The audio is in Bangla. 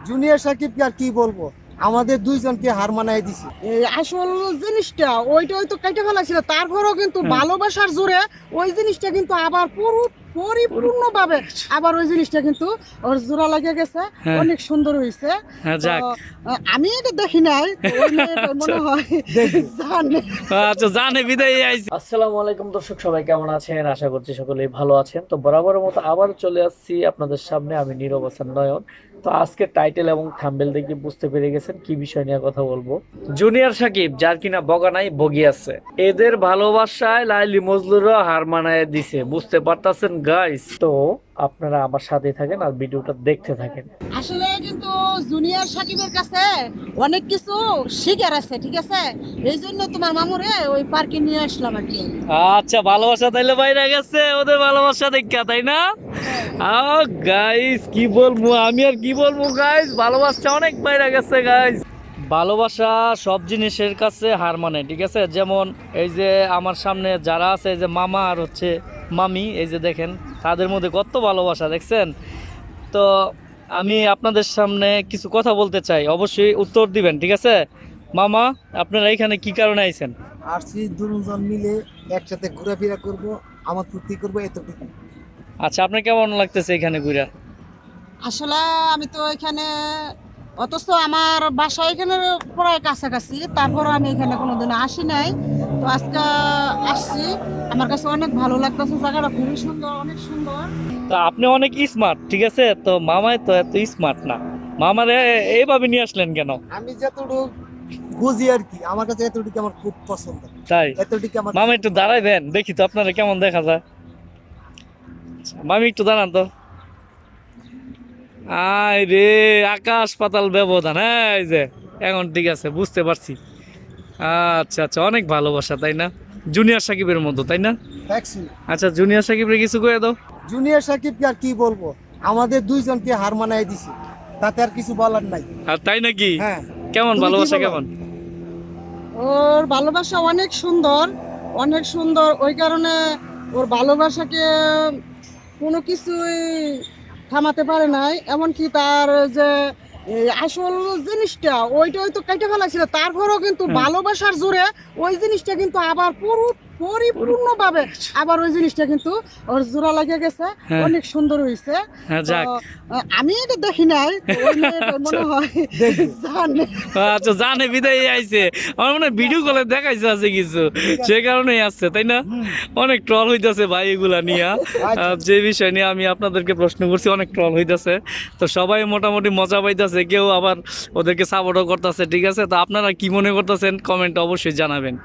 জুনিয়র সাকিবকে আর কি বলবো, আমাদের দুইজনকে হার মানায় দিছি। এই আসল জিনিসটা ওইটাই তো কেটে ফেলাছিল, তারপরেও কিন্তু ভালোবাসার জোরে ওই জিনিসটা কিন্তু আবার পরিপূর্ণভাবে আবার ওই জিনিসটা কিন্তু ওর জোড়া লাগে গেছে। অনেক সুন্দর হয়েছে। আমি এটা দেখি নাই, ওই মেয়েটা মনে হয় জানে। আচ্ছা, জানে বিদায় আইছি। আসসালামু আলাইকুম দর্শক, সবাই কেমন আছেন? আশা করছি সকলেই ভালো আছেন। তো বরাবরের মতো আবার চলে আসছি আপনাদের সামনে, আমি নীরব হাসান নয়ন। তো আজকে টাইটেল এবং থাম্বনেল দেখে বুঝতে পেরে গেছেন কি বিষয় নিয়ে কথা বলবো। জুনিয়র সাকিব, যার কিনা বগা নাই বগি আছে, এদের ভালোবাসায় লাইলি মজনুরও হার মানায় দিছে, বুঝতে পারতাছেন গাইস? তো আপনারা আমার সাথে থাকেন আর ভিডিওটা দেখতে থাকেন। আসলে কিন্তু জুনিয়র সাকিবের কাছে অনেক কিছু শিখার আছে, ঠিক আছে? এই জন্য তোমার মামুরে ওই পার্কে নিয়ে আসলাম আর কি। আচ্ছা, ভালোবাসা তাইলে বাইরে গেছে ওদের ভালোবাসা দেখা, তাই না? গাইস কি বলবো, আমি আর কি বলবো গাইস, ভালোবাসা অনেক বাইরে গেছে গাইস। ভালোবাসা সব জিনিসের কাছে হার মানে, ঠিক আছে? যেমন এই যে আমার সামনে যারা আছে, এই যে মামা আর হচ্ছে মামি, এই যে দেখেন তাদের মধ্যে কত ভালোবাসা, দেখছেন? তো আমি আপনাদের সামনে কিছু কথা বলতে চাই, অবশ্যই উত্তর দিবেন, ঠিক আছে? মামা, আপনারা এখানে কি কারণে আইছেন? আসছি দুজন মিলে একসাথে ঘোরাফেরা করব, আমার ফুর্তি করবো, এতটুকু। আচ্ছা, আপনার কেমন লাগতেছে এখানে ঘুরা? আসলে আমি তো এখানে, অথচ আমার বাসা এখানে প্রায় কাছাকাছি, তারপর আমি এখানে কোনোদিন আসি নাই। তো আজকে আসছি, আমার কাছে অনেক ভালো লাগতেছে, জায়গাটা খুবই সুন্দর, অনেক সুন্দর। তা আপনি অনেক স্মার্ট, ঠিক আছে? তো মামাই তো এত স্মার্ট না, মামারে এইভাবে নিয়ে আসলেন কেন? আমি যতটুকু বুঝি আর কি, আমার কাছে এতটুকু আমার খুব পছন্দ। তাই এতটুকু আমার মামা একটু দাঁড়াইবেন, দেখি তো আপনারা কেমন দেখা যায়। মামি একটু দাঁড়ান তো। আয় রে, আকাশ পাতাল ব্যবধান। হ্যাঁ, এই যে এখন ঠিক আছে, বুঝতে পারছি। আচ্ছা আচ্ছা, অনেক ভালোবাসা, তাই না? জুনিয়র সাকিবের মতো, তাই না? ভ্যাকসিন। আচ্ছা, জুনিয়র সাকিবের কিছু কয়ে দাও। জুনিয়র সাকিবকে আর কি বলবো, আমাদের দুইজনকে হার মানায় দিছি, তাতে আর কিছু বলার নাই। আর তাই নাকি? হ্যাঁ। কেমন তুমি কি ভালোবাসা, বলো? কেমন? ওর ভালোবাসা অনেক সুন্দর, অনেক সুন্দর। ওই কারণে ওর ভালোবাসাকে কোনো কিছুই থামাতে পারে নাই। এমনকি তার যে এই আসল জিনিসটা ওইটাই তো কেটে ফেলাছিল, তারপরেও কিন্তু ভালোবাসার জোরে ওই জিনিসটা কিন্তু আবার পরিপূর্ণভাবে আবার ওই জিনিসটা কিন্তু ওর জোড়া লাগে গেছে। অনেক সুন্দর হয়েছে। আমি এটা দেখি নাই, ওই মেয়েটা মনে হয় জানে। আচ্ছা, জানে বিদায় আইছে। আমার মনে হয় ভিডিও কলে দেখাইছে আছে কিছু, সে কারণেই আসছে, তাই না? অনেক ট্রল হইতাছে ভাই এগুলা নিয়ে, যে বিষয় নিয়ে আমি আপনাদেরকে প্রশ্ন করছি, অনেক ট্রল হইতাছে। তো সবাই মোটামুটি মজা পাইতাছে, কেউ আবার ওদেরকে সাপোর্টও করতেছে, ঠিক আছে? তো আপনারা কি মনে করতেছেন কমেন্টে অবশ্যই জানাবেন।